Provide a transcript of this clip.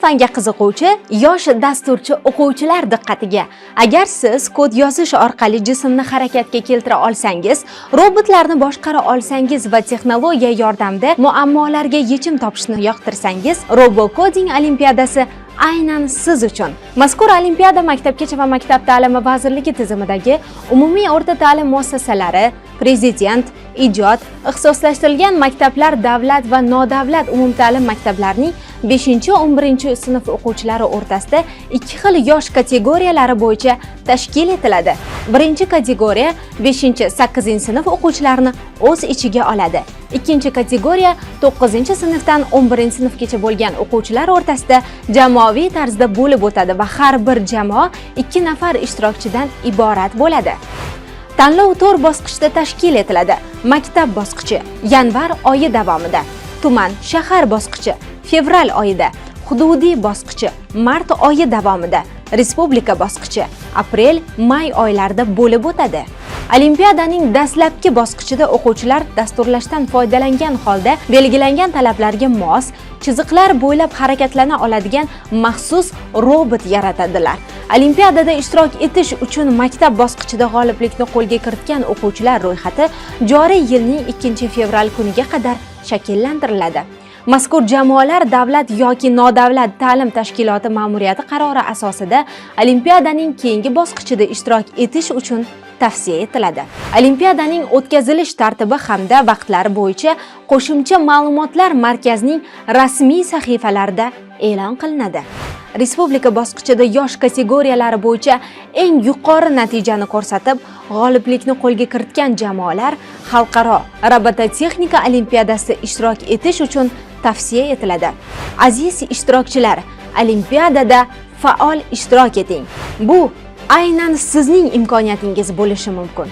fanga qiziquvchi yosh dasturchi o'quvchilar diqqatiga. Agar siz kod yozish orqali jismni harakatga keltira olsangiz, robotlarni boshqara olsangiz va texnologiya yordamida muammolarga yechim topishni yoqtirsangiz, Robocoding olimpiadasi aynan siz uchun. Mazkur olimpiada Maktabgacha va maktab ta'limi vazirligi tizimidagi umumiy o'rta ta'lim muassasalari, Prezident, ijod, ixtisoslashtirilgan maktablar, davlat va nodavlat umumta'lim maktablarining 5-11 sinf o'quvchilari o'rtasida ikki xil yosh kategoriyalari bo'yicha tashkil etiladi. Birinchi kategoriya 5-8 sinf o'quvchilarini o'z ichiga oladi. Ikkinchi kategoriya 9-sinfdan 11-sinfgacha bo'lgan o'quvchilar o'rtasida jamoaviy tarzda bo'lib o'tadi va har bir jamoa 2 nafar ishtirokchidan iborat bo'ladi. Tanlov 4 bosqichda tashkil etiladi. Maktab bosqichi yanvar oyi davomida, tuman shahar bosqichi fevral oyida, hududiy bosqichi mart oyi davomida, respublika bosqichi aprel-may oylarida bo'lib o'tadi. Olimpiadaning dastlabki bosqichida o'quvchilar dasturlashdan foydalangan holda belgilangan talablarga mos chiziqlar bo'ylab harakatlana oladigan maxsus robot yaratadilar. Olimpiadada ishtirok etish uchun maktab bosqichida g'oliblikni qo'lga kiritgan o'quvchilar ro'yxati joriy yilning 2-fevral kuniga qadar shakllantiriladi. Mazkur jamoalar davlat yoki nodavlat ta'lim tashkiloti ma'muriyati qarori asosida olimpiadaning keyingi bosqichida ishtirok etish uchun tavsiya etiladi. Olimpiadaning o'tkazilish tartibi hamda vaqtlari bo'yicha qo'shimcha ma'lumotlar markazning rasmiy sahifalarida e'lon qilinadi. Respublika bosqichida yosh kategoriyalari bo'yicha eng yuqori natijani ko'rsatib, g'oliblikni qo'lga kiritgan jamoalar xalqaro robototexnika olimpiadasida ishtirok etish uchun tavsiya etiladi. Aziz ishtirokchilar, olimpiadada faol ishtirok eting. Bu aynan sizning imkoniyatingiz bo'lishi mumkin.